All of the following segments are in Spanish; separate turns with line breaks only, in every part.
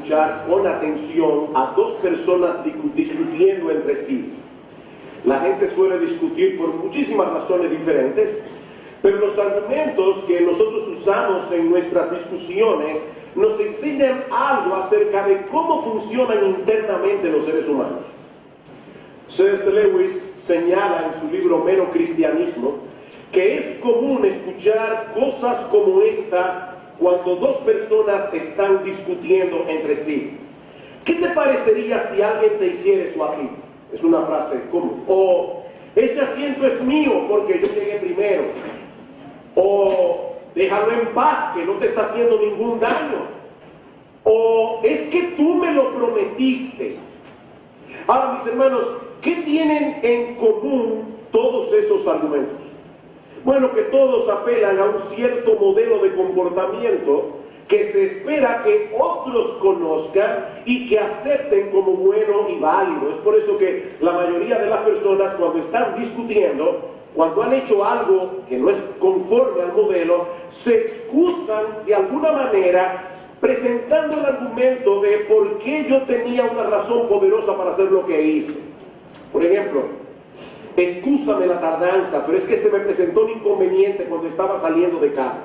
escuchar con atención a dos personas discutiendo entre sí. La gente suele discutir por muchísimas razones diferentes, pero los argumentos que nosotros usamos en nuestras discusiones nos enseñan algo acerca de cómo funcionan internamente los seres humanos. C.S. Lewis señala en su libro Mero Cristianismo que es común escuchar cosas como estas cuando dos personas están discutiendo entre sí. ¿Qué te parecería si alguien te hiciera eso aquí? Es una frase común. O, ese asiento es mío porque yo llegué primero. O, déjalo en paz, que no te está haciendo ningún daño. O, es que tú me lo prometiste. Ahora, mis hermanos, ¿qué tienen en común todos esos argumentos? Bueno, que todos apelan a un cierto modelo de comportamiento que se espera que otros conozcan y que acepten como bueno y válido. Es por eso que la mayoría de las personas, cuando están discutiendo, cuando han hecho algo que no es conforme al modelo, se excusan de alguna manera presentando el argumento de por qué yo tenía una razón poderosa para hacer lo que hice. Por ejemplo, excúsame la tardanza, pero es que se me presentó un inconveniente cuando estaba saliendo de casa.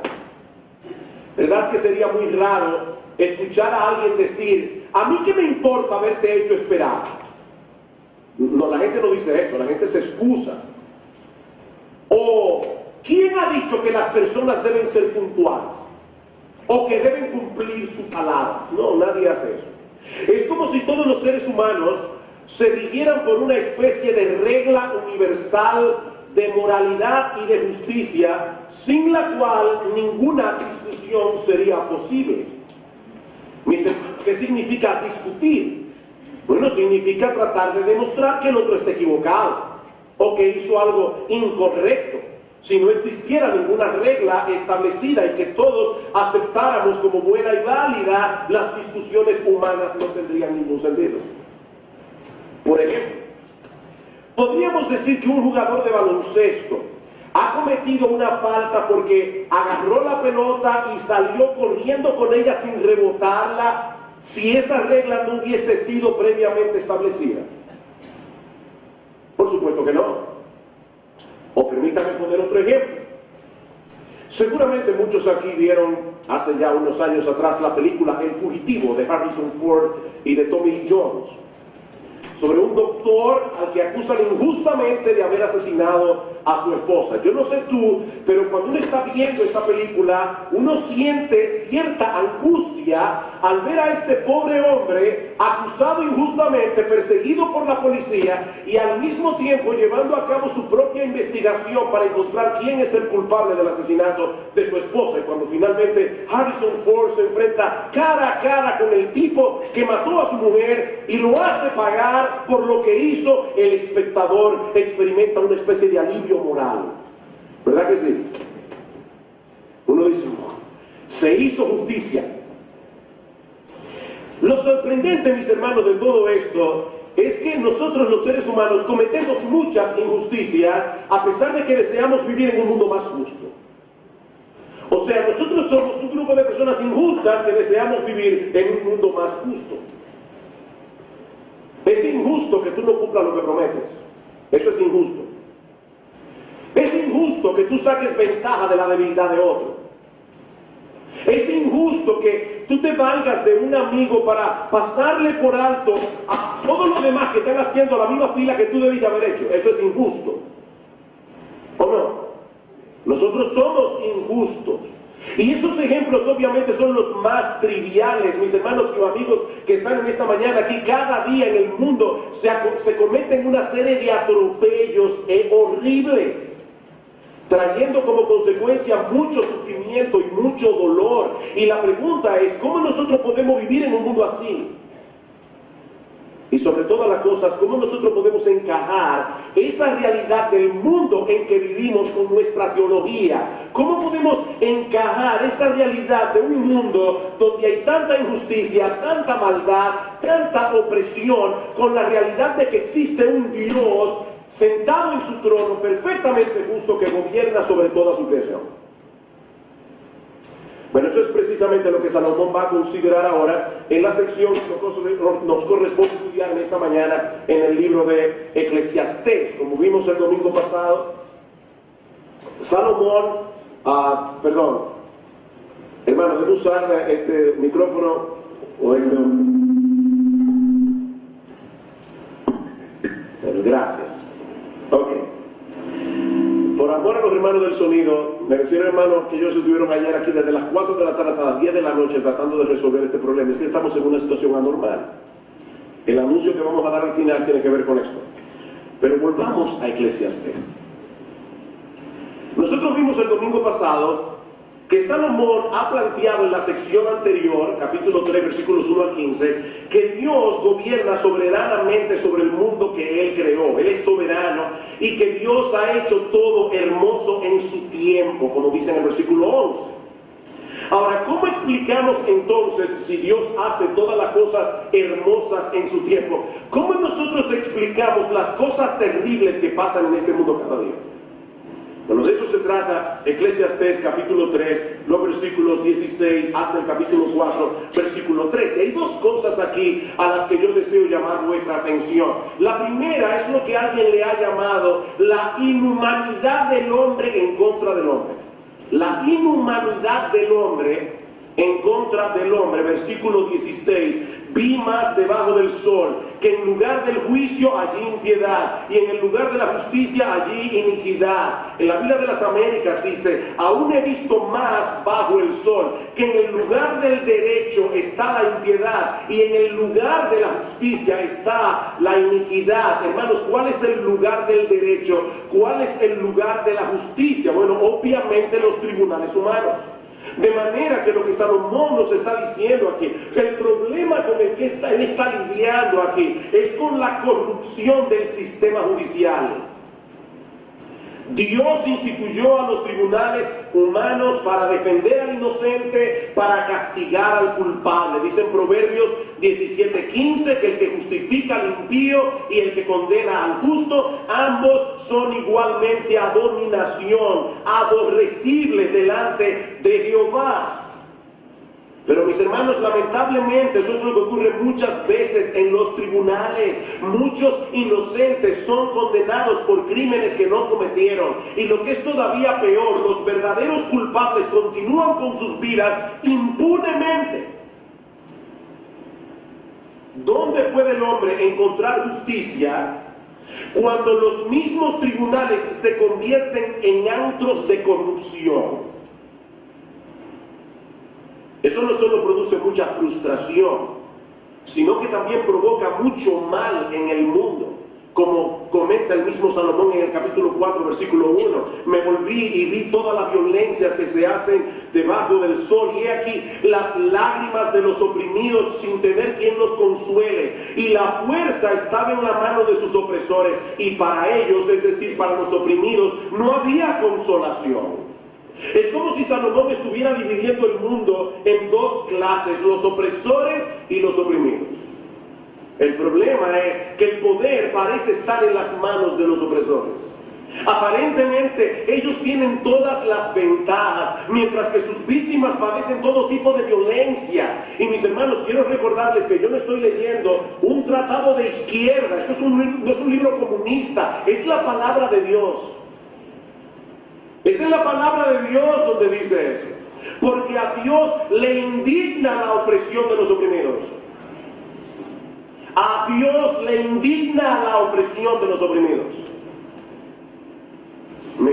¿Verdad que sería muy raro escuchar a alguien decir, a mí qué me importa haberte hecho esperar? No, la gente no dice eso, la gente se excusa. O, ¿quién ha dicho que las personas deben ser puntuales? O que deben cumplir su palabra. No, nadie hace eso. Es como si todos los seres humanos se rigieran por una especie de regla universal de moralidad y de justicia, sin la cual ninguna discusión sería posible. ¿Qué significa discutir? Bueno, significa tratar de demostrar que el otro está equivocado o que hizo algo incorrecto. Si no existiera ninguna regla establecida y que todos aceptáramos como buena y válida, las discusiones humanas no tendrían ningún sentido. Por ejemplo, podríamos decir que un jugador de baloncesto ha cometido una falta porque agarró la pelota y salió corriendo con ella sin rebotarla, si esa regla no hubiese sido previamente establecida. Por supuesto que no. O permítame poner otro ejemplo. Seguramente muchos aquí vieron hace ya unos años atrás la película El Fugitivo de Harrison Ford y de Tommy Lee Jones, sobre un doctor al que acusan injustamente de haber asesinado a su esposa. Yo no sé tú, pero cuando uno está viendo esa película, uno siente cierta angustia al ver a este pobre hombre acusado injustamente, perseguido por la policía y al mismo tiempo llevando a cabo su propia investigación para encontrar quién es el culpable del asesinato de su esposa. Y cuando finalmente Harrison Ford se enfrenta cara a cara con el tipo que mató a su mujer y lo hace pagar por lo que hizo, el espectador experimenta una especie de alivio moral. ¿Verdad que sí? Uno dice, se hizo justicia. Lo sorprendente, mis hermanos, de todo esto es que nosotros los seres humanos cometemos muchas injusticias a pesar de que deseamos vivir en un mundo más justo. O sea, nosotros somos un grupo de personas injustas que deseamos vivir en un mundo más justo. Es injusto que tú no cumplas lo que prometes. Eso es injusto. Es injusto que tú saques ventaja de la debilidad de otro. Es injusto que tú te valgas de un amigo para pasarle por alto a todos los demás que están haciendo la misma fila que tú debiste haber hecho. Eso es injusto. ¿O no? Nosotros somos injustos. Y estos ejemplos obviamente son los más triviales, mis hermanos y amigos que están en esta mañana aquí. Cada día en el mundo se cometen una serie de atropellos horribles, trayendo como consecuencia mucho sufrimiento y mucho dolor. Y la pregunta es, ¿cómo nosotros podemos vivir en un mundo así? Y sobre todas las cosas, ¿cómo nosotros podemos encajar esa realidad del mundo en que vivimos con nuestra teología? ¿Cómo podemos encajar esa realidad de un mundo donde hay tanta injusticia, tanta maldad, tanta opresión, con la realidad de que existe un Dios sentado en su trono, perfectamente justo, que gobierna sobre toda su creación? Bueno, eso es precisamente lo que Salomón va a considerar ahora en la sección que nos corresponde estudiar en esta mañana en el libro de Eclesiastés. Como vimos el domingo pasado, Salomón, hermano, ¿debo usar este micrófono o este otro? Pero gracias. Ok. Por amor a los hermanos del sonido, me decían hermanos que ellos estuvieron ayer aquí desde las 4 de la tarde hasta las 10 de la noche tratando de resolver este problema. Es que estamos en una situación anormal. El anuncio que vamos a dar al final tiene que ver con esto. Pero volvamos a Eclesiastés. Nosotros vimos el domingo pasado que Salomón ha planteado en la sección anterior, capítulo 3, versículos 1 al 15, que Dios gobierna soberanamente sobre el mundo que Él creó. Él es soberano y que Dios ha hecho todo hermoso en su tiempo, como dice en el versículo 11. Ahora, ¿cómo explicamos entonces si Dios hace todas las cosas hermosas en su tiempo? ¿Cómo nosotros explicamos las cosas terribles que pasan en este mundo cada día? Bueno, de eso se trata Eclesiastés capítulo 3, los versículos 16 hasta el capítulo 4, versículo 13. Hay dos cosas aquí a las que yo deseo llamar vuestra atención. La primera es lo que alguien le ha llamado la inhumanidad del hombre en contra del hombre. La inhumanidad del hombre en contra del hombre, versículo 16. Vi más debajo del sol, que en lugar del juicio allí impiedad, y en el lugar de la justicia allí iniquidad. En la Biblia de las Américas dice, aún he visto más bajo el sol, que en el lugar del derecho está la impiedad, y en el lugar de la justicia está la iniquidad. Hermanos, ¿cuál es el lugar del derecho? ¿Cuál es el lugar de la justicia? Bueno, obviamente los tribunales humanos. De manera que lo que Salomón nos está diciendo aquí, el problema con el que él está lidiando aquí es con la corrupción del sistema judicial. Dios instituyó a los tribunales humanos para defender al inocente, para castigar al culpable. Dice en Proverbios 17:15 que el que justifica al impío y el que condena al justo, ambos son igualmente abominación, aborrecibles delante de Jehová. Pero mis hermanos, lamentablemente eso es lo que ocurre muchas veces en los tribunales. Muchos inocentes son condenados por crímenes que no cometieron. Y lo que es todavía peor, los verdaderos culpables continúan con sus vidas impunemente. ¿Dónde puede el hombre encontrar justicia cuando los mismos tribunales se convierten en antros de corrupción? Eso no solo produce mucha frustración, sino que también provoca mucho mal en el mundo. Como comenta el mismo Salomón en el capítulo 4, versículo 1, me volví y vi todas las violencias que se hacen debajo del sol, y he aquí las lágrimas de los oprimidos sin tener quien los consuele, y la fuerza estaba en la mano de sus opresores, y para ellos, es decir, para los oprimidos, no había consolación. Es como si Salomón estuviera dividiendo el mundo en dos clases, los opresores y los oprimidos. El problema es que el poder parece estar en las manos de los opresores. Aparentemente ellos tienen todas las ventajas, mientras que sus víctimas padecen todo tipo de violencia. Y mis hermanos, quiero recordarles que yo no estoy leyendo un tratado de izquierda. Esto no es un libro comunista, es la palabra de Dios. Esa es la palabra de Dios donde dice eso. Porque a Dios le indigna la opresión de los oprimidos. A Dios le indigna la opresión de los oprimidos. Me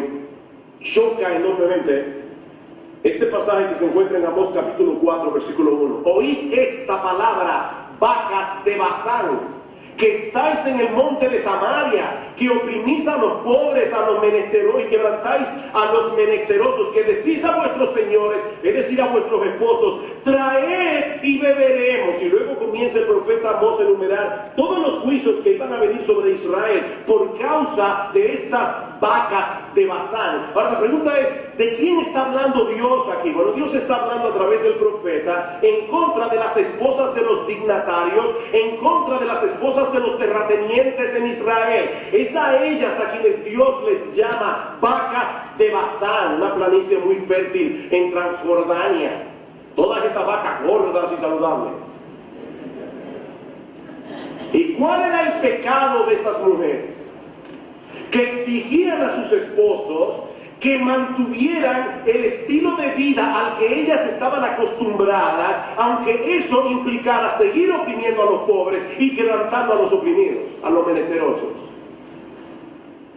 choca enormemente este pasaje que se encuentra en Amós capítulo 4, versículo 1. Oíd esta palabra, vacas de Basán, que estáis en el monte de Samaria, que oprimís a los pobres, a los menesterosos, y quebrantáis a los menesterosos, que decís a vuestros señores, es decir, a vuestros esposos, traed y beberemos. Y luego comienza el profeta Amós a enumerar todos los juicios que iban a venir sobre Israel por causa de estas vacas de Basán. Ahora la pregunta es, ¿de quién está hablando Dios aquí? Bueno, Dios está hablando a través del profeta en contra de las esposas de los dignatarios, en contra de las esposas de los terratenientes en Israel. Es a ellas a quienes Dios les llama vacas de Basán, una planicie muy fértil en Transjordania. Todas esas vacas gordas y saludables. ¿Y cuál era el pecado de estas mujeres? Que exigían a sus esposos que mantuvieran el estilo de vida al que ellas estaban acostumbradas, aunque eso implicara seguir oprimiendo a los pobres y quebrantando a los oprimidos, a los menesterosos.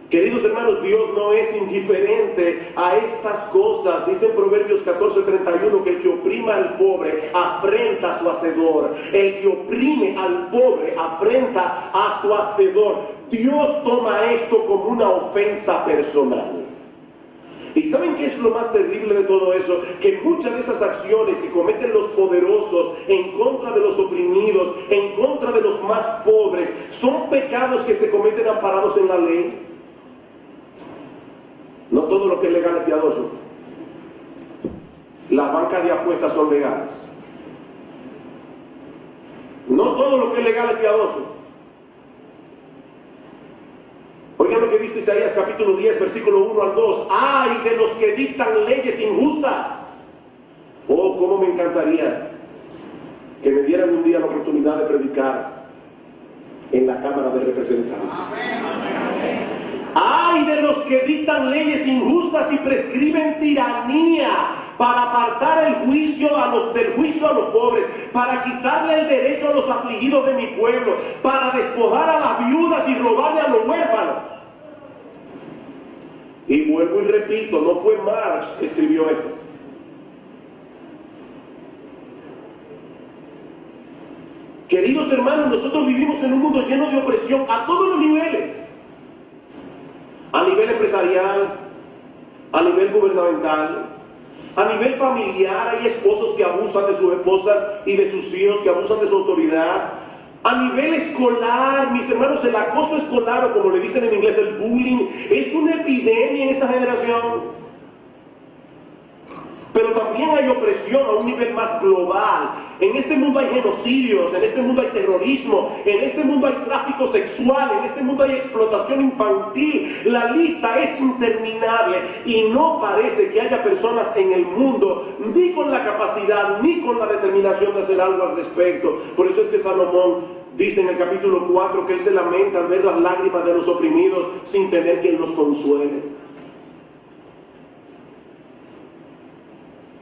Queridos hermanos, Dios no es indiferente a estas cosas. Dice en Proverbios 14:31 que el que oprima al pobre afrenta a su hacedor. El que oprime al pobre afrenta a su hacedor. Dios toma esto como una ofensa personal. ¿Y saben qué es lo más terrible de todo eso? Que muchas de esas acciones que cometen los poderosos en contra de los oprimidos, en contra de los más pobres, son pecados que se cometen amparados en la ley. No todo lo que es legal es piadoso. Las bancas de apuestas son legales. No todo lo que es legal es piadoso. Oigan lo que dice Isaías capítulo 10, versículo 1 al 2. ¡Ay de los que dictan leyes injustas! Oh, cómo me encantaría que me dieran un día la oportunidad de predicar en la Cámara de Representantes. ¡Ay de los que dictan leyes injustas y prescriben tiranía para apartar el juicio del juicio a los pobres, para quitarle el derecho a los afligidos de mi pueblo, para despojar a las viudas y robarle a los huérfanos! Y vuelvo y repito, no fue Marx que escribió esto. Queridos hermanos, nosotros vivimos en un mundo lleno de opresión a todos los niveles. A nivel empresarial, a nivel gubernamental, a nivel familiar. Hay esposos que abusan de sus esposas y de sus hijos, que abusan de su autoridad. A nivel escolar, mis hermanos, el acoso escolar, o como le dicen en inglés, el bullying, es una epidemia en esta generación. Pero también hay opresión a un nivel más global. En este mundo hay genocidios, en este mundo hay terrorismo, en este mundo hay tráfico sexual, en este mundo hay explotación infantil. La lista es interminable y no parece que haya personas en el mundo ni con la capacidad ni con la determinación de hacer algo al respecto. Por eso es que Salomón dice en el capítulo 4 que él se lamenta al ver las lágrimas de los oprimidos sin tener quien los consuele.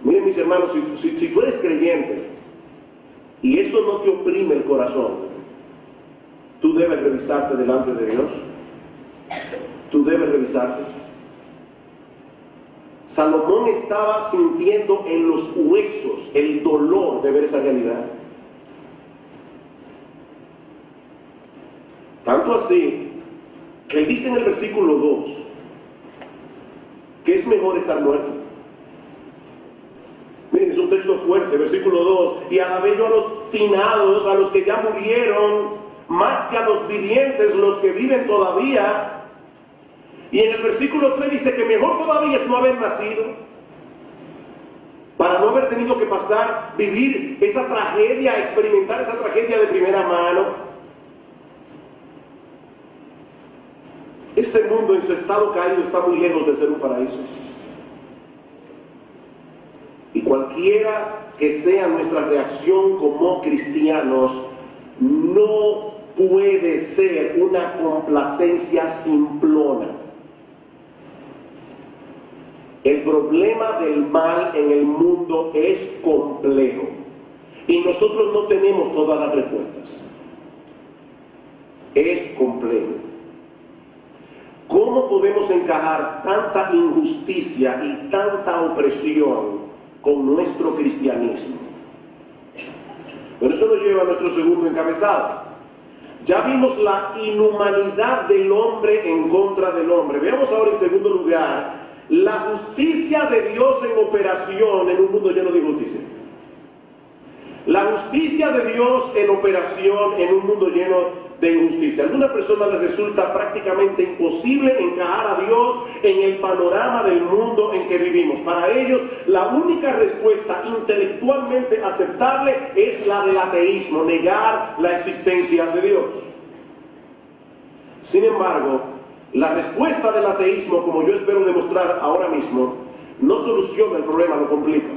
Miren, mis hermanos, si tú eres creyente y eso no te oprime el corazón, tú debes revisarte delante de Dios. Tú debes revisarte. Salomón estaba sintiendo en los huesos el dolor de ver esa realidad. Tanto así que él dice en el versículo 2 que es mejor estar muerto. Miren, es un texto fuerte, versículo 2. Y alabé yo a los finados, a los que ya murieron, más que a los vivientes, los que viven todavía. Y en el versículo 3 dice que mejor todavía es no haber nacido, para no haber tenido que vivir esa tragedia, experimentar esa tragedia de primera mano. Este mundo en su estado caído está muy lejos de ser un paraíso. Y cualquiera que sea nuestra reacción como cristianos, no puede ser una complacencia simplona. El problema del mal en el mundo es complejo y nosotros no tenemos todas las respuestas. Es complejo. ¿Cómo podemos encajar tanta injusticia y tanta opresión con nuestro cristianismo? Pero eso nos lleva a nuestro segundo encabezado. Ya vimos la inhumanidad del hombre en contra del hombre. Veamos ahora en segundo lugar la justicia de Dios en operación en un mundo lleno de injusticia. La justicia de Dios en operación en un mundo lleno de injusticia. A alguna persona le resulta prácticamente imposible encajar a Dios en el panorama del mundo en que vivimos. Para ellos, la única respuesta intelectualmente aceptable es la del ateísmo, negar la existencia de Dios. Sin embargo, la respuesta del ateísmo, como yo espero demostrar ahora mismo, no soluciona el problema, lo complica.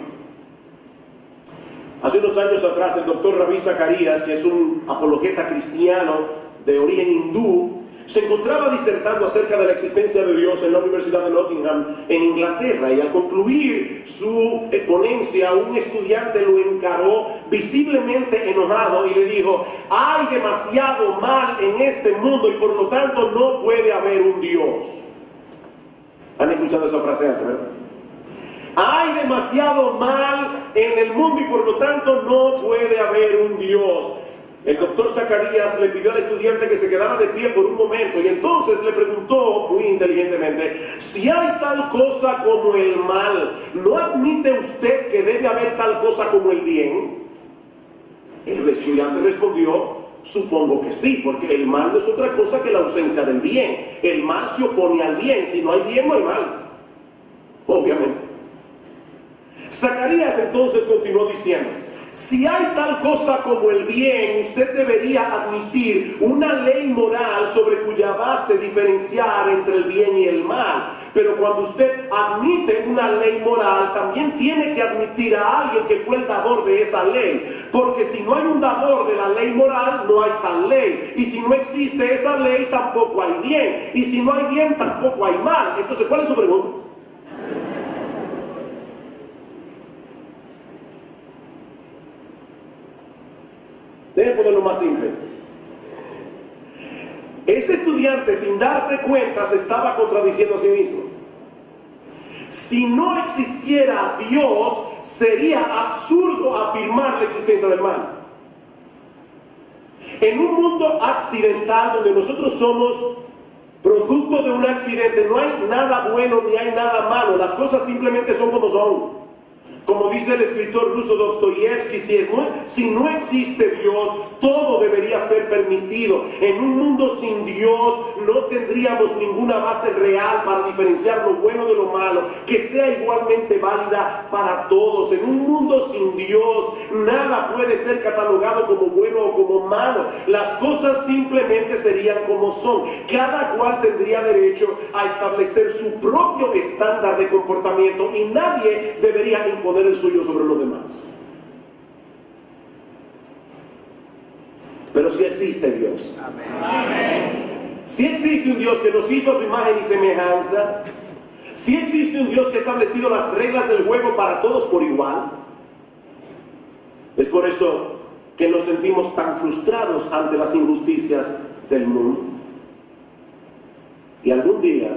Hace unos años atrás, el doctor Ravi Zacharias, que es un apologeta cristiano de origen hindú, se encontraba disertando acerca de la existencia de Dios en la Universidad de Nottingham, en Inglaterra, y al concluir su ponencia, un estudiante lo encaró visiblemente enojado y le dijo: hay demasiado mal en este mundo y por lo tanto no puede haber un Dios. ¿Han escuchado esa frase antes, verdad? Hay demasiado mal en el mundo y por lo tanto no puede haber un Dios. El doctor Zacarías le pidió al estudiante que se quedara de pie por un momento y entonces le preguntó muy inteligentemente: si hay tal cosa como el mal, ¿no admite usted que debe haber tal cosa como el bien? El estudiante respondió: supongo que sí, porque el mal no es otra cosa que la ausencia del bien. El mal se opone al bien. Si no hay bien, no hay mal. Obviamente. Zacarías entonces continuó diciendo: si hay tal cosa como el bien, usted debería admitir una ley moral sobre cuya base diferenciar entre el bien y el mal. Pero cuando usted admite una ley moral, también tiene que admitir a alguien que fue el dador de esa ley. Porque si no hay un dador de la ley moral, no hay tal ley. Y si no existe esa ley, tampoco hay bien. Y si no hay bien, tampoco hay mal. Entonces, ¿cuál es su pregunta? Deben ponerlo más simple. Ese estudiante, sin darse cuenta, se estaba contradiciendo a sí mismo. Si no existiera Dios, sería absurdo afirmar la existencia del mal. En un mundo accidental donde nosotros somos producto de un accidente, no hay nada bueno ni hay nada malo. Las cosas simplemente son como son. Como dice el escritor ruso Dostoyevsky, si no existe Dios, todo debería ser permitido. En un mundo sin Dios no tendríamos ninguna base real para diferenciar lo bueno de lo malo, que sea igualmente válida para todos. En un mundo sin Dios, nada puede ser catalogado como bueno o como malo. Las cosas simplemente serían como son. Cada cual tendría derecho a establecer su propio estándar de comportamiento y nadie debería imponer el suyo sobre los demás. Pero si existe Dios. Amén. Si existe un Dios que nos hizo a su imagen y semejanza, si existe un Dios que ha establecido las reglas del juego para todos por igual, es por eso que nos sentimos tan frustrados ante las injusticias del mundo. Y algún día,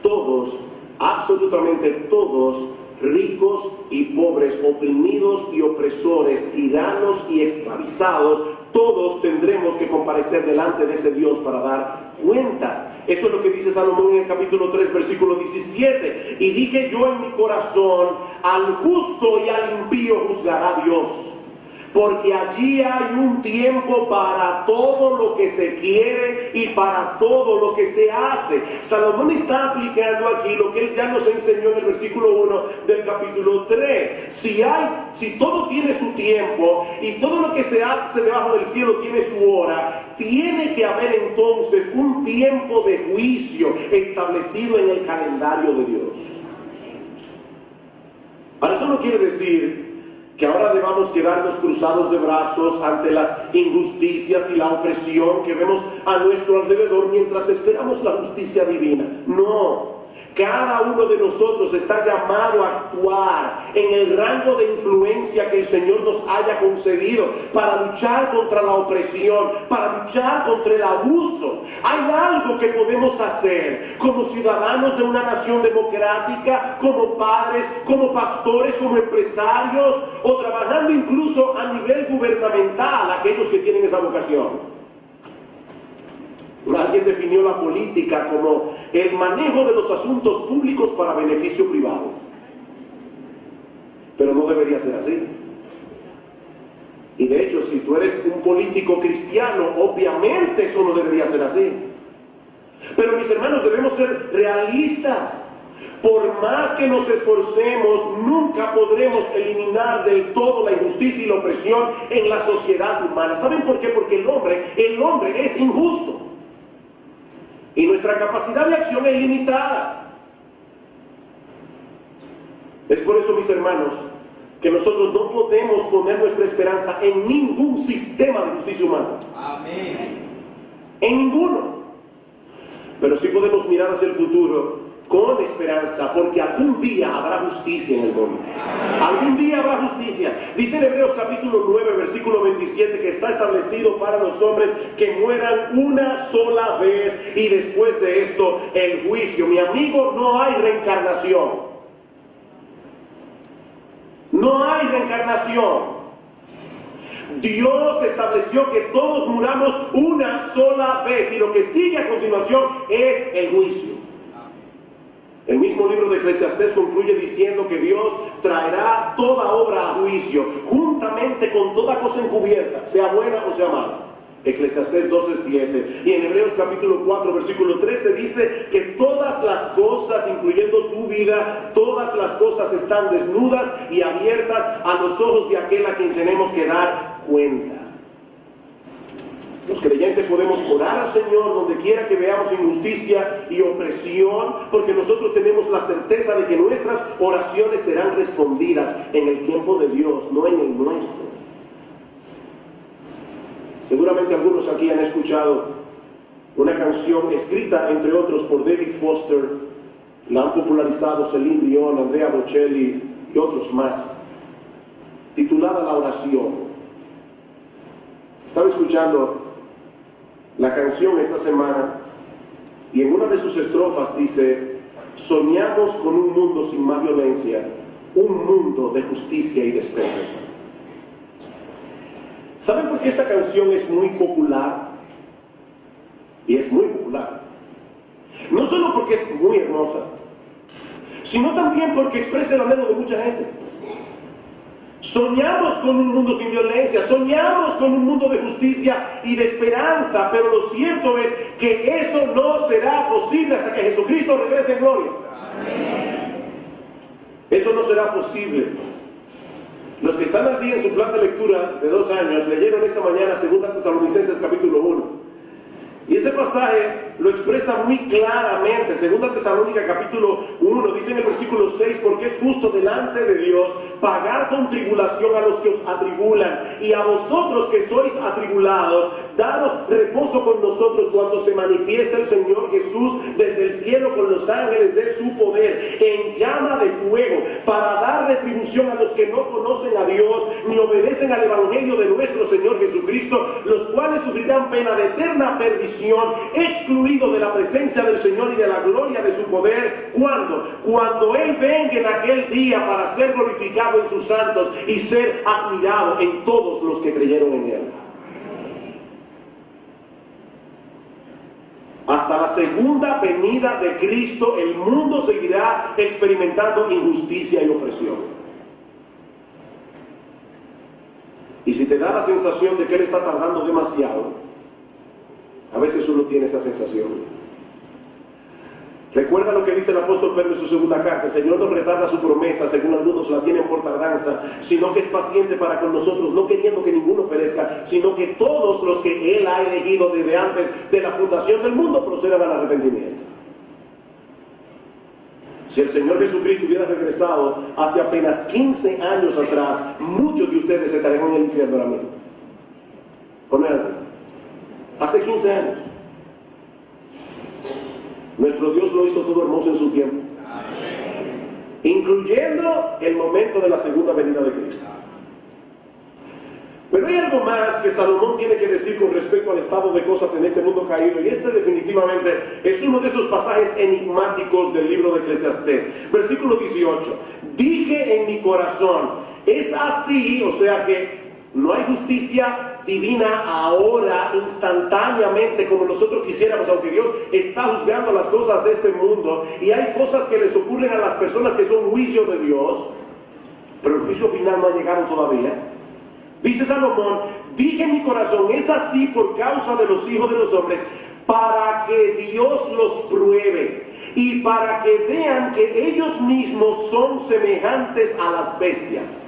todos, absolutamente todos, ricos y pobres, oprimidos y opresores, tiranos y esclavizados, todos tendremos que comparecer delante de ese Dios para dar cuentas. Eso es lo que dice Salomón en el capítulo 3, versículo 17. Y dije yo en mi corazón: al justo y al impío juzgará Dios, porque allí hay un tiempo para todo lo que se quiere y para todo lo que se hace. Salomón está aplicando aquí lo que él ya nos enseñó en el versículo 1 del capítulo 3. Si todo tiene su tiempo y todo lo que se hace debajo del cielo tiene su hora, tiene que haber entonces un tiempo de juicio establecido en el calendario de Dios. Ahora, eso no quiere decir que ahora debamos quedarnos cruzados de brazos ante las injusticias y la opresión que vemos a nuestro alrededor mientras esperamos la justicia divina. No. Cada uno de nosotros está llamado a actuar en el rango de influencia que el Señor nos haya concedido para luchar contra la opresión, para luchar contra el abuso. Hay algo que podemos hacer como ciudadanos de una nación democrática, como padres, como pastores, como empresarios, o trabajando incluso a nivel gubernamental, aquellos que tienen esa vocación. Alguien definió la política como el manejo de los asuntos públicos para beneficio privado. Pero no debería ser así. Y de hecho, si tú eres un político cristiano, obviamente eso no debería ser así. Pero mis hermanos, debemos ser realistas. Por más que nos esforcemos, nunca podremos eliminar del todo la injusticia y la opresión en la sociedad humana. ¿Saben por qué? Porque el hombre es injusto. Y nuestra capacidad de acción es limitada. Es por eso, mis hermanos, que nosotros no podemos poner nuestra esperanza en ningún sistema de justicia humana.
Amén.
En ninguno. Pero sí podemos mirar hacia el futuro con esperanza, porque algún día habrá justicia en el mundo. Algún día habrá justicia. Dice en Hebreos capítulo 9, versículo 27, que está establecido para los hombres que mueran una sola vez y después de esto el juicio. Mi amigo, no hay reencarnación. No hay reencarnación. Dios estableció que todos muramos una sola vez y lo que sigue a continuación es el juicio. El mismo libro de Eclesiastés concluye diciendo que Dios traerá toda obra a juicio, juntamente con toda cosa encubierta, sea buena o sea mala. Eclesiastés 12:7. Y en Hebreos capítulo 4, versículo 13 dice que todas las cosas, incluyendo tu vida, todas las cosas están desnudas y abiertas a los ojos de aquel a quien tenemos que dar cuenta. Los creyentes podemos orar al Señor donde quiera que veamos injusticia y opresión, porque nosotros tenemos la certeza de que nuestras oraciones serán respondidas en el tiempo de Dios, no en el nuestro. Seguramente algunos aquí han escuchado una canción escrita, entre otros, por David Foster. La han popularizado Celine Dion, Andrea Bocelli y otros más, titulada La Oración. Estaba escuchando la canción esta semana y en una de sus estrofas dice: soñamos con un mundo sin más violencia, un mundo de justicia y de esperanza. ¿Saben por qué esta canción es muy popular? Y es muy popular. No solo porque es muy hermosa, sino también porque expresa el anhelo de mucha gente. Soñamos con un mundo sin violencia, soñamos con un mundo de justicia y de esperanza, pero lo cierto es que eso no será posible hasta que Jesucristo regrese en gloria. Amén. Eso no será posible. Los que están al día en su plan de lectura de 2 años leyeron esta mañana 2 Tesalonicenses capítulo 1. Y ese pasaje lo expresa muy claramente. 2 Tesalónica capítulo 1 dice en el versículo 6: porque es justo delante de Dios pagar con tribulación a los que os atribulan, y a vosotros que sois atribulados, daros reposo con nosotros cuando se manifieste el Señor Jesús desde el cielo con los ángeles de su poder, en llama de fuego, para dar retribución a los que no conocen a Dios, ni obedecen al Evangelio de nuestro Señor Jesucristo, los cuales sufrirán pena de eterna perdición, excluido de la presencia del Señor y de la gloria de su poder. Cuando Él venga en aquel día para ser glorificado en sus santos y ser admirado en todos los que creyeron en Él. Hasta la segunda venida de Cristo, el mundo seguirá experimentando injusticia y opresión. Y si te da la sensación de que Él está tardando demasiado, a veces uno tiene esa sensación. Recuerda lo que dice el apóstol Pedro en su segunda carta: el Señor no retarda su promesa, según algunos la tienen por tardanza, sino que es paciente para con nosotros, no queriendo que ninguno perezca, sino que todos los que Él ha elegido desde antes de la fundación del mundo procedan al arrepentimiento. Si el Señor Jesucristo hubiera regresado hace apenas 15 años atrás, muchos de ustedes estarían en el infierno ahora mismo. ¿O no es así? Hace 15 años. Nuestro Dios lo hizo todo hermoso en su tiempo. Amén. Incluyendo el momento de la segunda venida de Cristo. Pero hay algo más que Salomón tiene que decir con respecto al estado de cosas en este mundo caído, y este definitivamente es uno de esos pasajes enigmáticos del libro de Eclesiastés. Versículo 18: dije en mi corazón, es así, o sea que no hay justicia divina ahora, instantáneamente, como nosotros quisiéramos, aunque Dios está juzgando las cosas de este mundo, y hay cosas que les ocurren a las personas que son juicio de Dios, pero el juicio final no ha llegado todavía. Dice Salomón, dije en mi corazón, es así por causa de los hijos de los hombres, para que Dios los pruebe y para que vean que ellos mismos son semejantes a las bestias.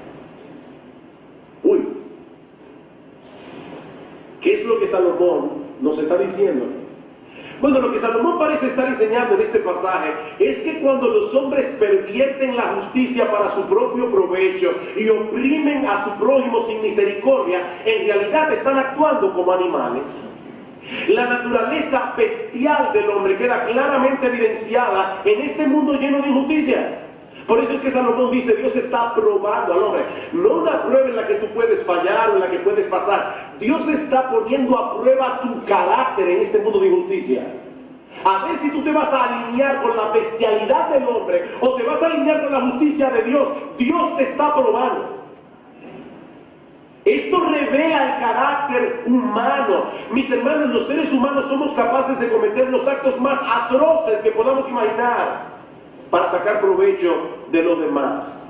Uy, ¿qué es lo que Salomón nos está diciendo? Bueno, lo que Salomón parece estar enseñando en este pasaje es que cuando los hombres pervierten la justicia para su propio provecho y oprimen a su prójimo sin misericordia, en realidad están actuando como animales. La naturaleza bestial del hombre queda claramente evidenciada en este mundo lleno de injusticias. Por eso es que Salomón dice, Dios está probando al hombre. No una prueba en la que tú puedes fallar o en la que puedes pasar. Dios está poniendo a prueba tu carácter en este mundo de injusticia. A ver si tú te vas a alinear con la bestialidad del hombre o te vas a alinear con la justicia de Dios. Dios te está probando. Esto revela el carácter humano. Mis hermanos, los seres humanos somos capaces de cometer los actos más atroces que podamos imaginar para sacar provecho de los demás.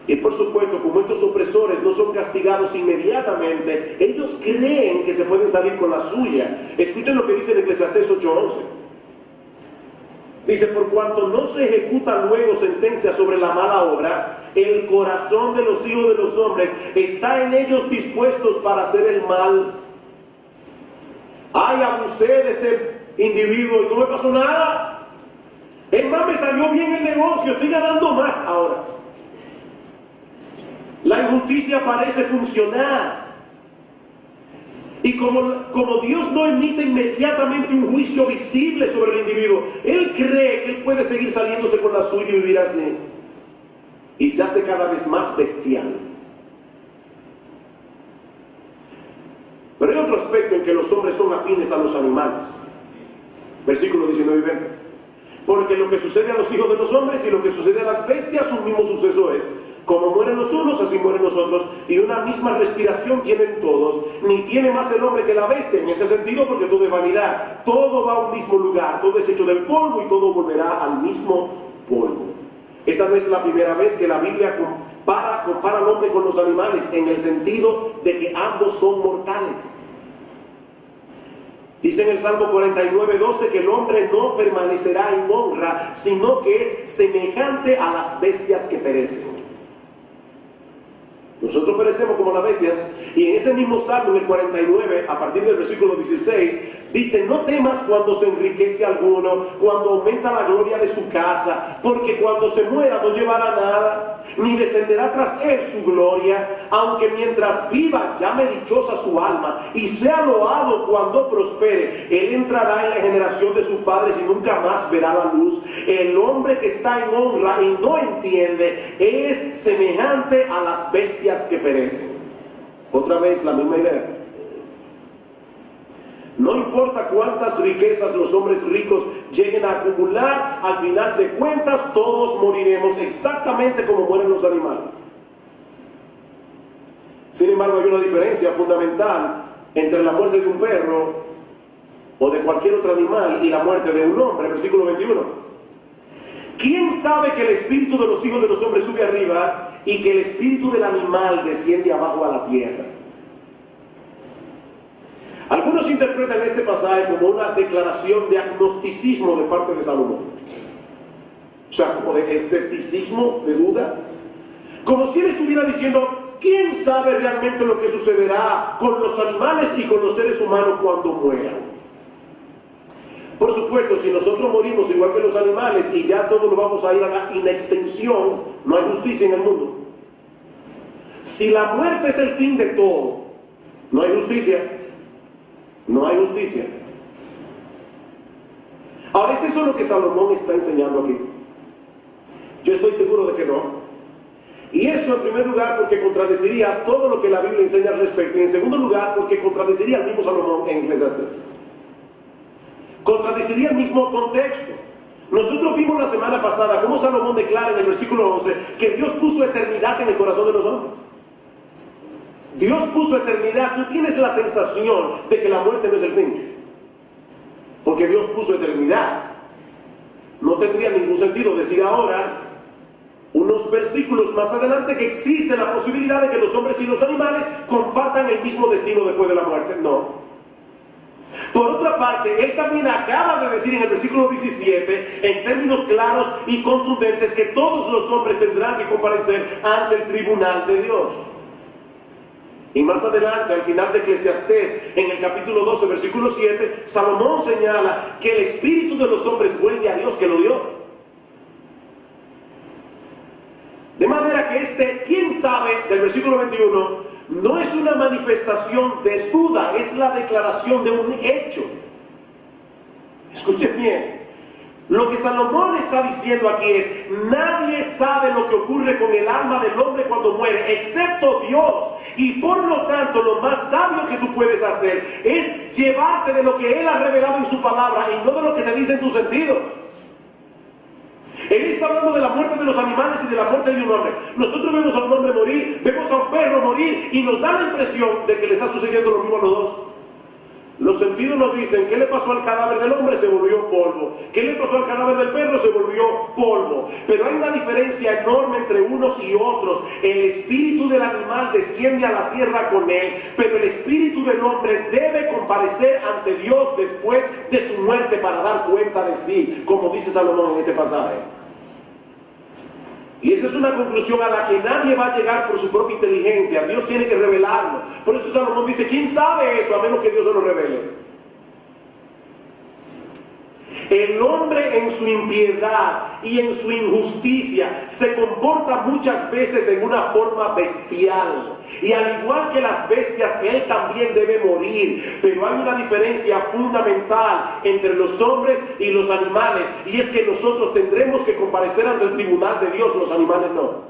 Y por supuesto, como estos opresores no son castigados inmediatamente, ellos creen que se pueden salir con la suya. Escuchen lo que dice en Eclesiastés 8:11. Dice, por cuanto no se ejecuta luego sentencia sobre la mala obra, el corazón de los hijos de los hombres está en ellos dispuestos para hacer el mal. Ay, abusé de este individuo y no me pasó nada. Es más, me salió bien el negocio, estoy ganando más ahora. La injusticia parece funcionar. Y como Dios no emite inmediatamente un juicio visible sobre el individuo, Él cree que Él puede seguir saliéndose con la suya y vivir así. Y se hace cada vez más bestial. Pero hay otro aspecto en que los hombres son afines a los animales. Versículos 19 y 20. Porque lo que sucede a los hijos de los hombres y lo que sucede a las bestias son mismos sucesores. Como mueren los unos, así mueren los otros, y una misma respiración tienen todos. Ni tiene más el hombre que la bestia, en ese sentido, porque todo es vanidad. Todo va a un mismo lugar, todo es hecho del polvo y todo volverá al mismo polvo. Esa no es la primera vez que la Biblia compara al hombre con los animales, en el sentido de que ambos son mortales. Dice en el Salmo 49:12 que el hombre no permanecerá en honra, sino que es semejante a las bestias que perecen. Nosotros perecemos como las bestias. Y en ese mismo Salmo, en el 49, a partir del versículo 16, dice, no temas cuando se enriquece alguno, cuando aumenta la gloria de su casa, porque cuando se muera no llevará nada, ni descenderá tras él su gloria, aunque mientras viva llame dichosa su alma, y sea loado cuando prospere. Él entrará en la generación de sus padres y nunca más verá la luz. El hombre que está en honra y no entiende es semejante a las bestias que perecen. Otra vez la misma idea. No importa cuántas riquezas los hombres ricos lleguen a acumular, al final de cuentas todos moriremos exactamente como mueren los animales. Sin embargo, hay una diferencia fundamental entre la muerte de un perro o de cualquier otro animal y la muerte de un hombre. Versículo 21. ¿Quién sabe que el espíritu de los hijos de los hombres sube arriba y que el espíritu del animal desciende abajo a la tierra? Algunos interpretan este pasaje como una declaración de agnosticismo de parte de Salomón. O sea, como de escepticismo, de duda. Como si él estuviera diciendo, ¿quién sabe realmente lo que sucederá con los animales y con los seres humanos cuando mueran? Por supuesto, si nosotros morimos igual que los animales y ya todos nos vamos a ir a la inextensión, no hay justicia en el mundo. Si la muerte es el fin de todo, no hay justicia. No hay justicia. Ahora, ¿es eso lo que Salomón está enseñando aquí? Yo estoy seguro de que no. Y eso en primer lugar porque contradeciría todo lo que la Biblia enseña al respecto. Y en segundo lugar porque contradeciría al mismo Salomón en Eclesiastés. Contradeciría el mismo contexto. Nosotros vimos la semana pasada cómo Salomón declara en el versículo 11 que Dios puso eternidad en el corazón de los hombres. Dios puso eternidad. Tú tienes la sensación de que la muerte no es el fin, porque Dios puso eternidad. No tendría ningún sentido decir ahora unos versículos más adelante que existe la posibilidad de que los hombres y los animales compartan el mismo destino después de la muerte. No. Por otra parte, él también acaba de decir en el versículo 17, en términos claros y contundentes, que todos los hombres tendrán que comparecer ante el tribunal de Dios. Y más adelante, al final de Eclesiastés, en el capítulo 12, versículo 7, Salomón señala que el espíritu de los hombres vuelve a Dios que lo dio. De manera que quién sabe, del versículo 21, no es una manifestación de duda, es la declaración de un hecho. Escuchen bien, lo que Salomón está diciendo aquí es: nadie sabe lo que ocurre con el alma del hombre cuando muere, excepto Dios. Y por lo tanto, lo más sabio que tú puedes hacer es llevarte de lo que Él ha revelado en su palabra y no de lo que te dicen tus sentidos. Él está hablando de la muerte de los animales y de la muerte de un hombre. Nosotros vemos a un hombre morir, vemos a un perro morir y nos da la impresión de que le está sucediendo lo mismo a los dos. Los sentidos nos dicen: ¿qué le pasó al cadáver del hombre? Se volvió polvo. ¿Qué le pasó al cadáver del perro? Se volvió polvo. Pero hay una diferencia enorme entre unos y otros. El espíritu del animal desciende a la tierra con él, pero el espíritu del hombre debe comparecer ante Dios después de su muerte para dar cuenta de sí, como dice Salomón en este pasaje. Y esa es una conclusión a la que nadie va a llegar por su propia inteligencia. Dios tiene que revelarlo. Por eso Salomón dice: ¿quién sabe eso? A menos que Dios se lo revele. El hombre en su impiedad y en su injusticia se comporta muchas veces en una forma bestial. Y al igual que las bestias, él también debe morir. Pero hay una diferencia fundamental entre los hombres y los animales. Y es que nosotros tendremos que comparecer ante el tribunal de Dios, los animales no.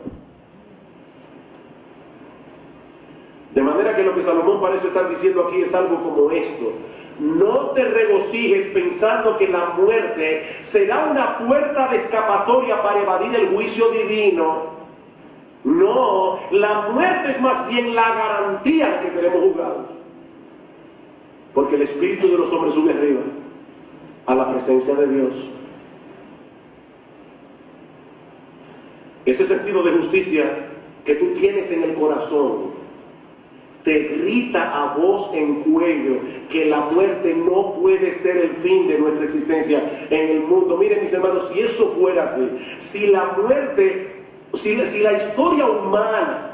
De manera que lo que Salomón parece estar diciendo aquí es algo como esto: no te regocijes pensando que la muerte será una puerta de escapatoria para evadir el juicio divino. No, la muerte es más bien la garantía de que seremos juzgados. Porque el espíritu de los hombres sube arriba, a la presencia de Dios. Ese sentido de justicia que tú tienes en el corazón te grita a voz en cuello que la muerte no puede ser el fin de nuestra existencia en el mundo. Miren, mis hermanos, si eso fuera así, si la muerte, si la historia humana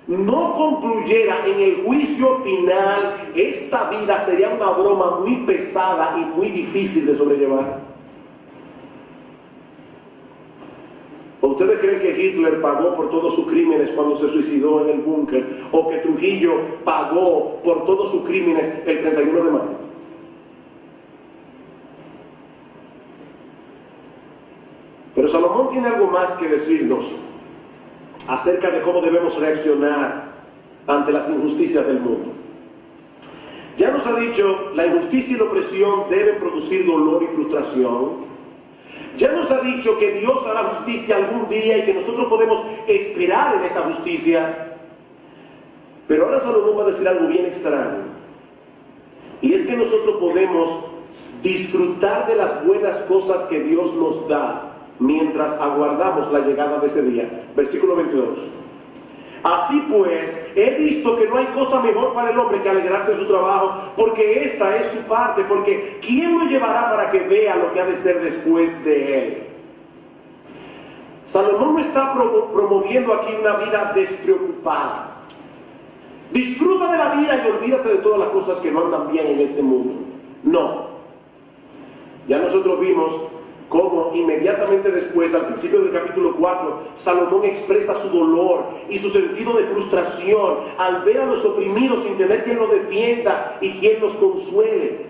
no concluyera en el juicio final, esta vida sería una broma muy pesada y muy difícil de sobrellevar. ¿Ustedes creen que Hitler pagó por todos sus crímenes cuando se suicidó en el búnker? ¿O que Trujillo pagó por todos sus crímenes el 31 de mayo? Pero Salomón tiene algo más que decirnos acerca de cómo debemos reaccionar ante las injusticias del mundo. Ya nos ha dicho: la injusticia y la opresión deben producir dolor y frustración. Ya nos ha dicho que Dios hará justicia algún día y que nosotros podemos esperar en esa justicia. Pero ahora Salomón va a decir algo bien extraño. Y es que nosotros podemos disfrutar de las buenas cosas que Dios nos da mientras aguardamos la llegada de ese día. Versículo 22. Así pues, he visto que no hay cosa mejor para el hombre que alegrarse de su trabajo, porque esta es su parte, porque ¿quién lo llevará para que vea lo que ha de ser después de él? Salomón no está promoviendo aquí una vida despreocupada. Disfruta de la vida y olvídate de todas las cosas que no andan bien en este mundo. No. Ya nosotros vimos cómo inmediatamente después, al principio del capítulo 4, Salomón expresa su dolor y su sentido de frustración al ver a los oprimidos sin tener quien los defienda y quien los consuele.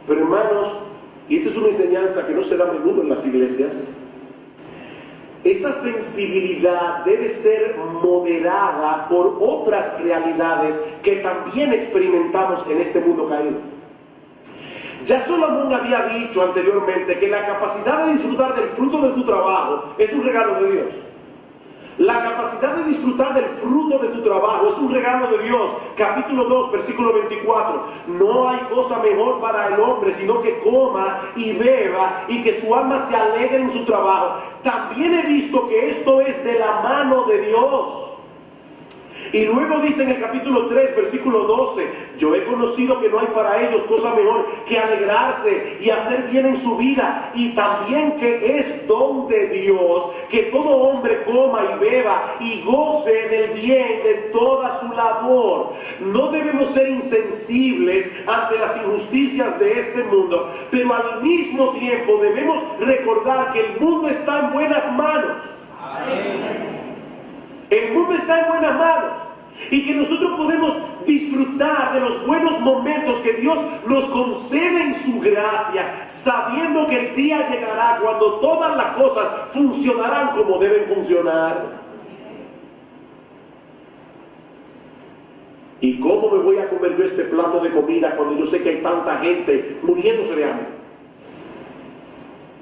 Pero hermanos, y esta es una enseñanza que no se da a menudo en las iglesias, esa sensibilidad debe ser moderada por otras realidades que también experimentamos en este mundo caído. Ya Salomón había dicho anteriormente que la capacidad de disfrutar del fruto de tu trabajo es un regalo de Dios. La capacidad de disfrutar del fruto de tu trabajo es un regalo de Dios. Capítulo 2, versículo 24. No hay cosa mejor para el hombre sino que coma y beba y que su alma se alegre en su trabajo. También he visto que esto es de la mano de Dios. Y luego dice en el capítulo 3, versículo 12, yo he conocido que no hay para ellos cosa mejor que alegrarse y hacer bien en su vida, y también que es don de Dios que todo hombre coma y beba y goce del bien de toda su labor. No debemos ser insensibles ante las injusticias de este mundo, pero al mismo tiempo debemos recordar que el mundo está en buenas manos. Amén. El mundo está en buenas manos y que nosotros podemos disfrutar de los buenos momentos que Dios nos concede en su gracia, sabiendo que el día llegará cuando todas las cosas funcionarán como deben funcionar. ¿Y cómo me voy a comer yo este plato de comida cuando yo sé que hay tanta gente muriéndose de hambre?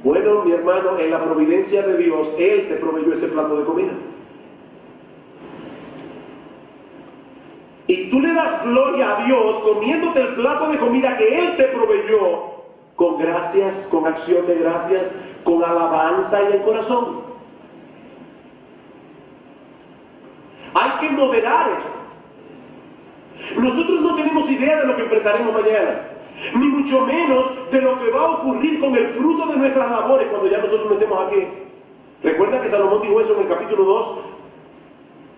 Bueno, mi hermano, en la providencia de Dios, Él te proveyó ese plato de comida. Y tú le das gloria a Dios comiéndote el plato de comida que Él te proveyó, con gracias, con acción de gracias, con alabanza en el corazón. Hay que moderar esto. Nosotros no tenemos idea de lo que enfrentaremos mañana, ni mucho menos de lo que va a ocurrir con el fruto de nuestras labores cuando ya nosotros no estemos aquí. Recuerda que Salomón dijo eso en el capítulo 2,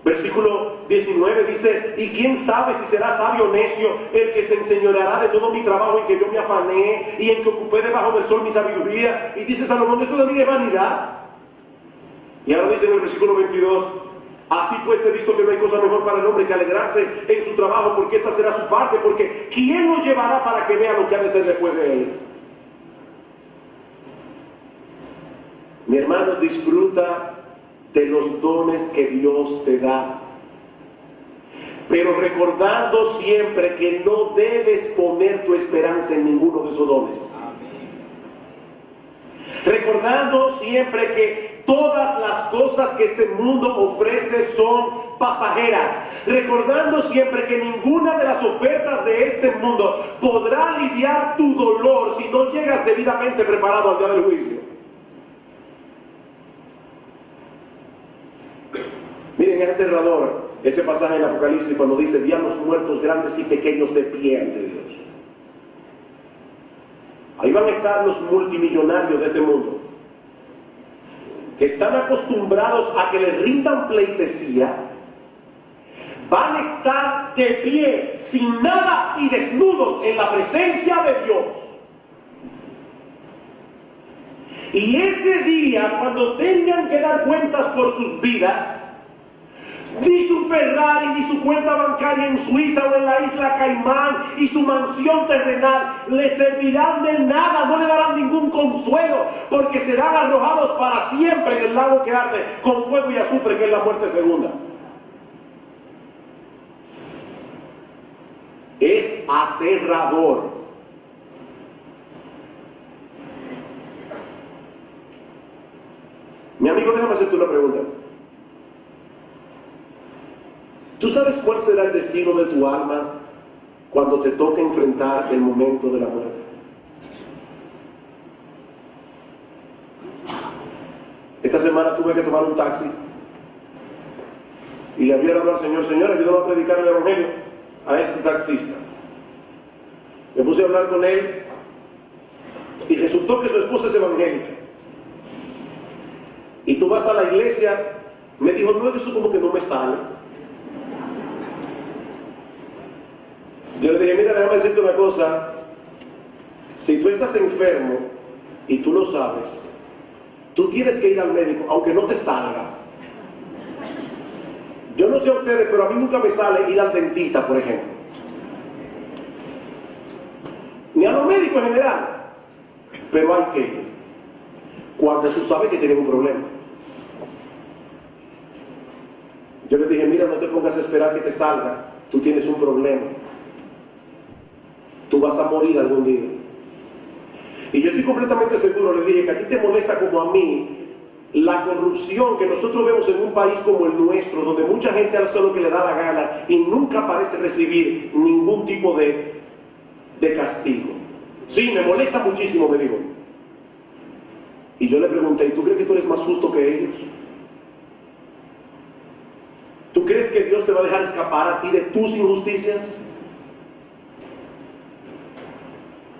versículo 19, dice, y quién sabe si será sabio o necio el que se enseñoreará de todo mi trabajo y que yo me afané y en que ocupé debajo del sol mi sabiduría. Y dice Salomón, esto también es vanidad. Y ahora dice en el versículo 22, así pues he visto que no hay cosa mejor para el hombre que alegrarse en su trabajo, porque esta será su parte, porque ¿quién lo llevará para que vea lo que ha de ser después de él? Mi hermano, disfruta de los dones que Dios te da, pero recordando siempre que no debes poner tu esperanza en ninguno de esos dones. Recordando siempre que todas las cosas que este mundo ofrece son pasajeras. Recordando siempre que ninguna de las ofertas de este mundo podrá aliviar tu dolor si no llegas debidamente preparado al día del juicio. Miren, es aterrador ese pasaje en Apocalipsis cuando dice, vi a los muertos grandes y pequeños de pie ante Dios. Ahí van a estar los multimillonarios de este mundo, que están acostumbrados a que les rindan pleitesía. Van a estar de pie, sin nada y desnudos en la presencia de Dios. Y ese día, cuando tengan que dar cuentas por sus vidas, ni su Ferrari, ni su cuenta bancaria en Suiza o en la isla Caimán y su mansión terrenal le servirán de nada, no le darán ningún consuelo, porque serán arrojados para siempre en el lago que arde con fuego y azufre, que es la muerte segunda. Es aterrador. Mi amigo, déjame hacerte una pregunta. ¿Tú sabes cuál será el destino de tu alma cuando te toque enfrentar el momento de la muerte? Esta semana tuve que tomar un taxi y le había hablado al Señor, Señor, ayúdame a predicar el Evangelio a este taxista. Me puse a hablar con él y resultó que su esposa es evangélica. Y tú vas a la iglesia, me dijo, no, eso como que no me sale. Yo le dije, mira, déjame decirte una cosa, si tú estás enfermo y tú lo sabes, tú tienes que ir al médico, aunque no te salga. Yo no sé a ustedes, pero a mí nunca me sale ir al dentista, por ejemplo. Ni a los médicos en general. Pero hay que ir cuando tú sabes que tienes un problema. Yo le dije, mira, no te pongas a esperar que te salga, tú tienes un problema. Tú vas a morir algún día. Y yo estoy completamente seguro, le dije, que a ti te molesta como a mí la corrupción que nosotros vemos en un país como el nuestro, donde mucha gente hace lo que le da la gana y nunca parece recibir ningún tipo de castigo. Sí, me molesta muchísimo, me dijo. Y yo le pregunté, ¿y tú crees que tú eres más justo que ellos? ¿Tú crees que Dios te va a dejar escapar a ti de tus injusticias?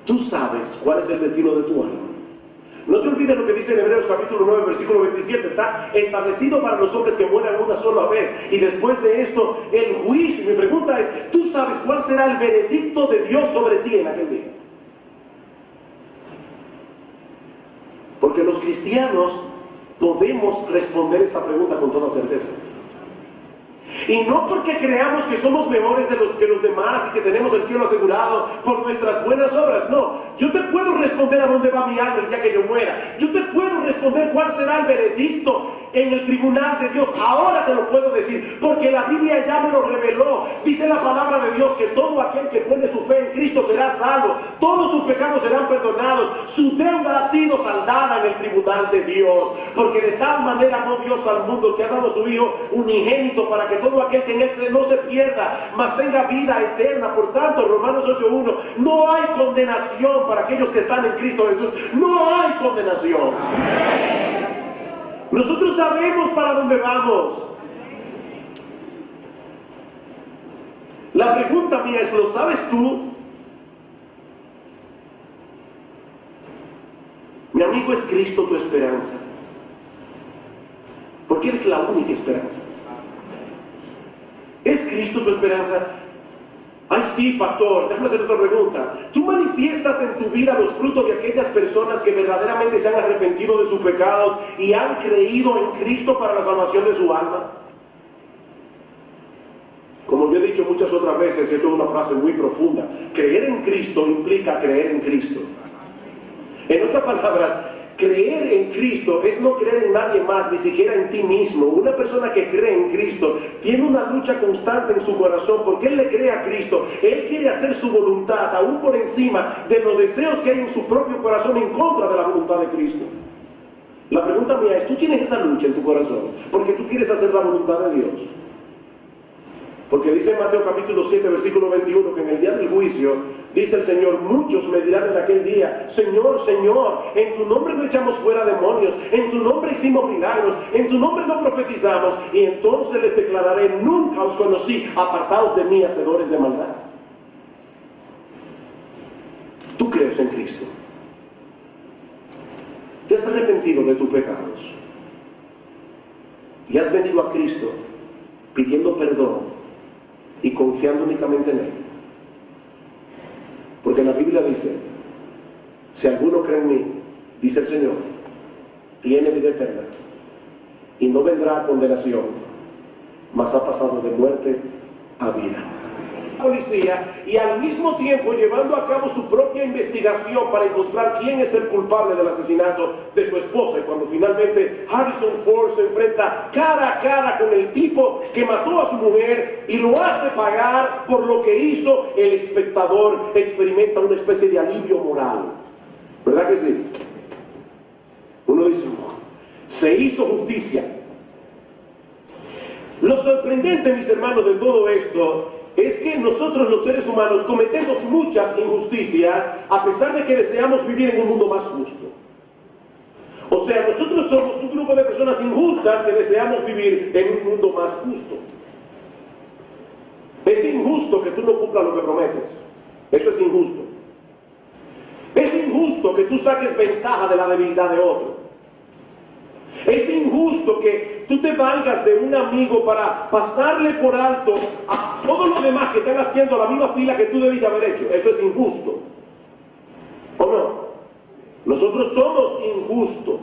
Tú sabes cuál es el destino de tu alma. No te olvides lo que dice en Hebreos capítulo 9, versículo 27. Está establecido para los hombres que mueran una sola vez. Y después de esto, el juicio. Mi pregunta es, ¿tú sabes cuál será el veredicto de Dios sobre ti en aquel día? Porque los cristianos podemos responder esa pregunta con toda certeza. Y no porque creamos que somos mejores que los demás y que tenemos el cielo asegurado por nuestras buenas obras. No, yo te puedo responder a dónde va mi alma el día que yo muera. Yo te puedo responder cuál será el veredicto en el tribunal de Dios. Ahora te lo puedo decir, porque la Biblia ya me lo reveló. Dice la palabra de Dios que todo aquel que pone su fe en Cristo será salvo. Todos sus pecados serán perdonados. Su deuda ha sido saldada en el tribunal de Dios. Porque de tal manera amó Dios al mundo que ha dado a su Hijo unigénito para que todo aquel que en él cree no se pierda, mas tenga vida eterna. Por tanto, Romanos 8:1, no hay condenación para aquellos que están en Cristo Jesús. No hay condenación. Nosotros sabemos para dónde vamos. La pregunta mía es, ¿lo sabes tú? Mi amigo, ¿es Cristo tu esperanza? Porque eres la única esperanza. ¿Es Cristo tu esperanza? Ay, sí, pastor, déjame hacer otra pregunta. ¿Tú manifiestas en tu vida los frutos de aquellas personas que verdaderamente se han arrepentido de sus pecados y han creído en Cristo para la salvación de su alma? Como yo he dicho muchas otras veces, esto es una frase muy profunda. Creer en Cristo implica creer en Cristo. En otras palabras, creer en Cristo es no creer en nadie más, ni siquiera en ti mismo. Una persona que cree en Cristo tiene una lucha constante en su corazón porque él le cree a Cristo. Él quiere hacer su voluntad aún por encima de los deseos que hay en su propio corazón en contra de la voluntad de Cristo. La pregunta mía es, ¿tú tienes esa lucha en tu corazón porque tú quieres hacer la voluntad de Dios? Porque dice en Mateo capítulo 7, versículo 21, que en el día del juicio, dice el Señor, muchos me dirán en aquel día, Señor, Señor, en tu nombre no echamos fuera demonios, en tu nombre hicimos milagros, en tu nombre no profetizamos, y entonces les declararé, nunca os conocí, apartaos de mí, hacedores de maldad. ¿Tú crees en Cristo? ¿Te has arrepentido de tus pecados? ¿Y has venido a Cristo pidiendo perdón y confiando únicamente en Él? Porque la Biblia dice, si alguno cree en mí, dice el Señor, tiene vida eterna y no vendrá a condenación, mas ha pasado de muerte a vida. Policía, y al mismo tiempo llevando a cabo su propia investigación para encontrar quién es el culpable del asesinato de su esposa. Y cuando finalmente Harrison Ford se enfrenta cara a cara con el tipo que mató a su mujer y lo hace pagar por lo que hizo, el espectador experimenta una especie de alivio moral. ¿Verdad que sí? Uno dice, se hizo justicia. Lo sorprendente, mis hermanos, de todo esto es que nosotros los seres humanos cometemos muchas injusticias a pesar de que deseamos vivir en un mundo más justo. O sea, nosotros somos un grupo de personas injustas que deseamos vivir en un mundo más justo. Es injusto que tú no cumplas lo que prometes. Eso es injusto. Es injusto que tú saques ventaja de la debilidad de otro. Es injusto que tú te valgas de un amigo para pasarle por alto a todos los demás que están haciendo la misma fila que tú debiste haber hecho. Eso es injusto. ¿O no? Nosotros somos injustos.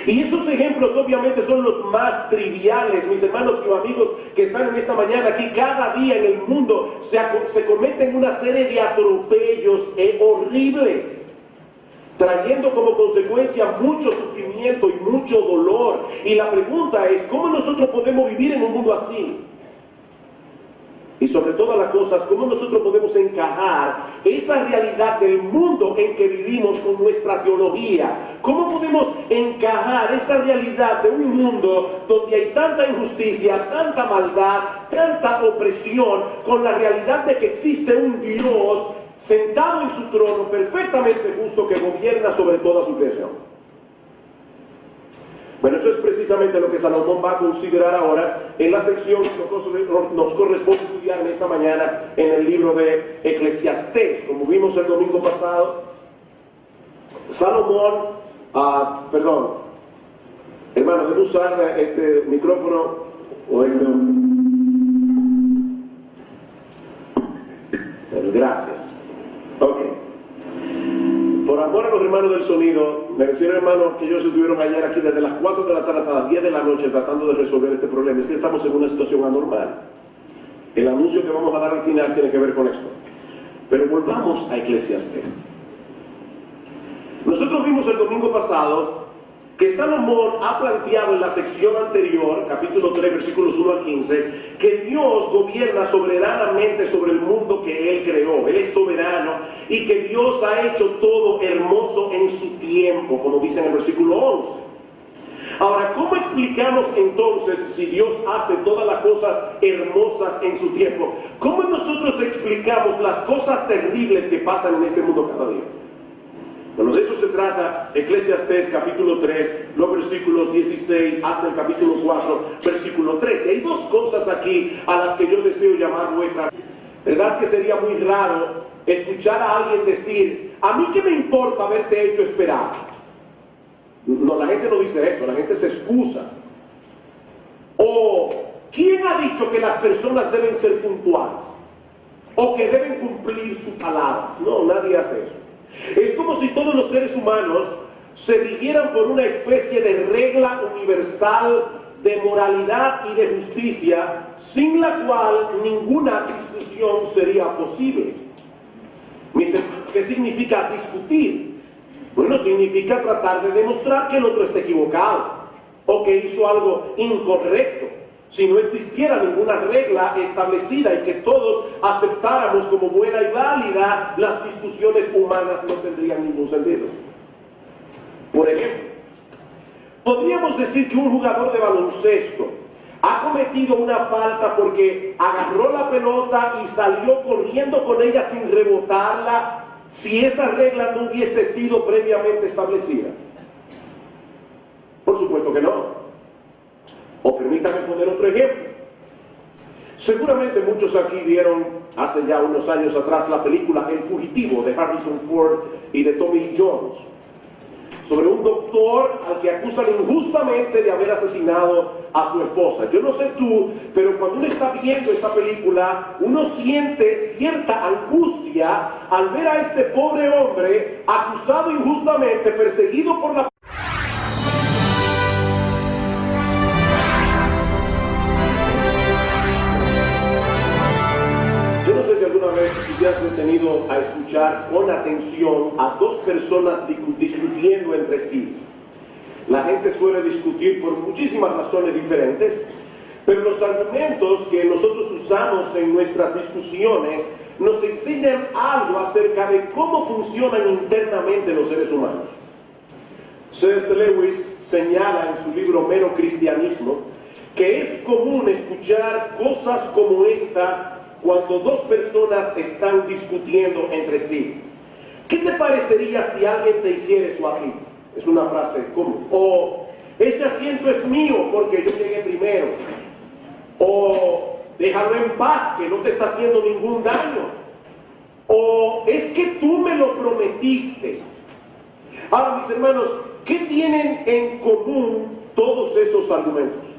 Y estos ejemplos obviamente son los más triviales, mis hermanos y amigos que están en esta mañana aquí. Cada día en el mundo se cometen una serie de atropellos horribles, trayendo como consecuencia mucho sufrimiento y mucho dolor. Y la pregunta es, ¿cómo nosotros podemos vivir en un mundo así? y sobre todas las cosas, cómo nosotros podemos encajar esa realidad del mundo en que vivimos con nuestra teología. Cómo podemos encajar esa realidad de un mundo donde hay tanta injusticia, tanta maldad, tanta opresión, con la realidad de que existe un Dios sentado en su trono, perfectamente justo, que gobierna sobre toda su creación. Bueno, eso es precisamente lo que Salomón va a considerar ahora en la sección que nos corresponde estudiar en esta mañana en el libro de Eclesiastés. Como vimos el domingo pasado, Salomón, hermano, ¿debo usar este micrófono o este? Gracias. Ok. Por amor a los hermanos del sonido, me decían, hermanos, que ellos estuvieron ayer aquí desde las 4 de la tarde hasta las 10 de la noche tratando de resolver este problema. Es que estamos en una situación anormal. El anuncio que vamos a dar al final tiene que ver con esto. Pero volvamos a Eclesiastés. Nosotros vimos el domingo pasado que Salomón ha planteado en la sección anterior, capítulo 3, versículos 1 al 15, que Dios gobierna soberanamente sobre el mundo que Él creó. Él es soberano y que Dios ha hecho todo hermoso en su tiempo, como dice en el versículo 11. Ahora, ¿cómo explicamos entonces si Dios hace todas las cosas hermosas en su tiempo? ¿Cómo nosotros explicamos las cosas terribles que pasan en este mundo cada día? Bueno, de eso se trata Eclesiastés capítulo 3, los versículos 16 hasta el capítulo 4, versículo 13. Hay dos cosas aquí a las que yo deseo llamar vuestra. ¿Verdad que sería muy raro escuchar a alguien decir, a mí qué me importa haberte hecho esperar? No, la gente no dice eso, la gente se excusa. O, ¿quién ha dicho que las personas deben ser puntuales? O que deben cumplir su palabra. No, nadie hace eso. Es como si todos los seres humanos se rigieran por una especie de regla universal de moralidad y de justicia, sin la cual ninguna discusión sería posible. ¿Qué significa discutir? Bueno, significa tratar de demostrar que el otro está equivocado o que hizo algo incorrecto. Si no existiera ninguna regla establecida y que todos aceptáramos como buena y válida, las discusiones humanas no tendrían ningún sentido. Por ejemplo, podríamos decir que un jugador de baloncesto ha cometido una falta porque agarró la pelota y salió corriendo con ella sin rebotarla, si esa regla no hubiese sido previamente establecida. Por supuesto que no. O permítame poner otro ejemplo. Seguramente muchos aquí vieron hace ya unos años atrás la película El Fugitivo de Harrison Ford y de Tommy Lee Jones, sobre un doctor al que acusan injustamente de haber asesinado a su esposa. Yo no sé tú, pero cuando uno está viendo esa película, uno siente cierta angustia al ver a este pobre hombre acusado injustamente, perseguido por la... Si has detenido a escuchar con atención a dos personas discutiendo entre sí. La gente suele discutir por muchísimas razones diferentes, pero los argumentos que nosotros usamos en nuestras discusiones nos enseñan algo acerca de cómo funcionan internamente los seres humanos. C.S. Lewis señala en su libro Mero Cristianismo que es común escuchar cosas como estas cuando dos personas están discutiendo entre sí. ¿Qué te parecería si alguien te hiciera eso aquí? Es una frase común. O, ese asiento es mío porque yo llegué primero. O, déjalo en paz que no te está haciendo ningún daño. O, es que tú me lo prometiste. Ahora, mis hermanos, ¿qué tienen en común todos esos argumentos?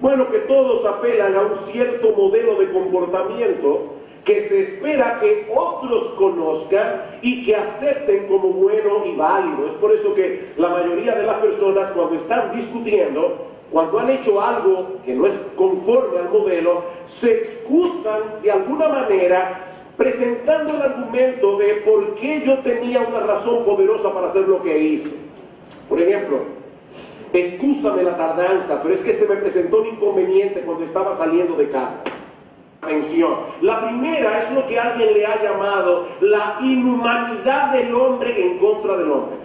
Bueno, que todos apelan a un cierto modelo de comportamiento que se espera que otros conozcan y que acepten como bueno y válido. Es por eso que la mayoría de las personas, cuando están discutiendo, cuando han hecho algo que no es conforme al modelo, se excusan de alguna manera presentando el argumento de por qué yo tenía una razón poderosa para hacer lo que hice. Por ejemplo, excúsame la tardanza, pero es que se me presentó un inconveniente cuando estaba saliendo de casa. atención. La primera es lo que alguien le ha llamado la inhumanidad del hombre en contra del hombre.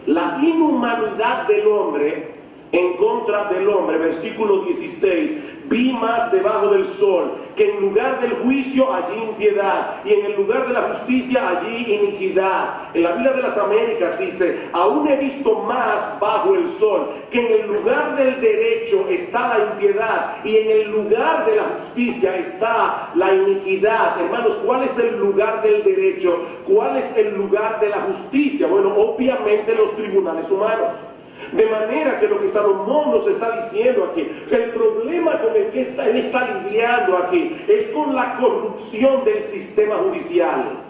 La inhumanidad del hombre en contra del hombre. Versículo 16. Vi más debajo del sol, que en lugar del juicio allí impiedad, y en el lugar de la justicia allí iniquidad. En la Biblia de las Américas dice, aún he visto más bajo el sol, que en el lugar del derecho está la impiedad, y en el lugar de la justicia está la iniquidad. Hermanos, ¿cuál es el lugar del derecho? ¿Cuál es el lugar de la justicia? Bueno, obviamente los tribunales humanos. De manera que lo que Salomón nos está diciendo aquí, el problema con el que él está lidiando aquí es con la corrupción del sistema judicial.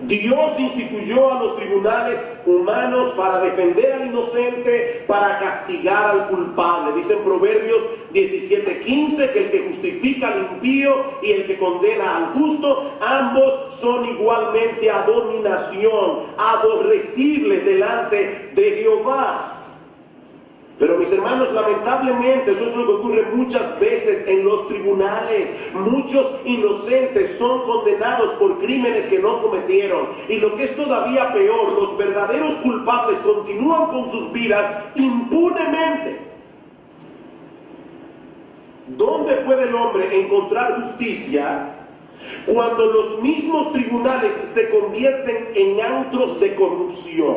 Dios instituyó a los tribunales humanos para defender al inocente, para castigar al culpable. Dice en Proverbios 17:15 que el que justifica al impío y el que condena al justo, ambos son igualmente abominación, aborrecible delante de Jehová. Pero mis hermanos, lamentablemente eso es lo que ocurre muchas veces en los tribunales. Muchos inocentes son condenados por crímenes que no cometieron. Y lo que es todavía peor, los verdaderos culpables continúan con sus vidas impunemente. ¿Dónde puede el hombre encontrar justicia cuando los mismos tribunales se convierten en antros de corrupción?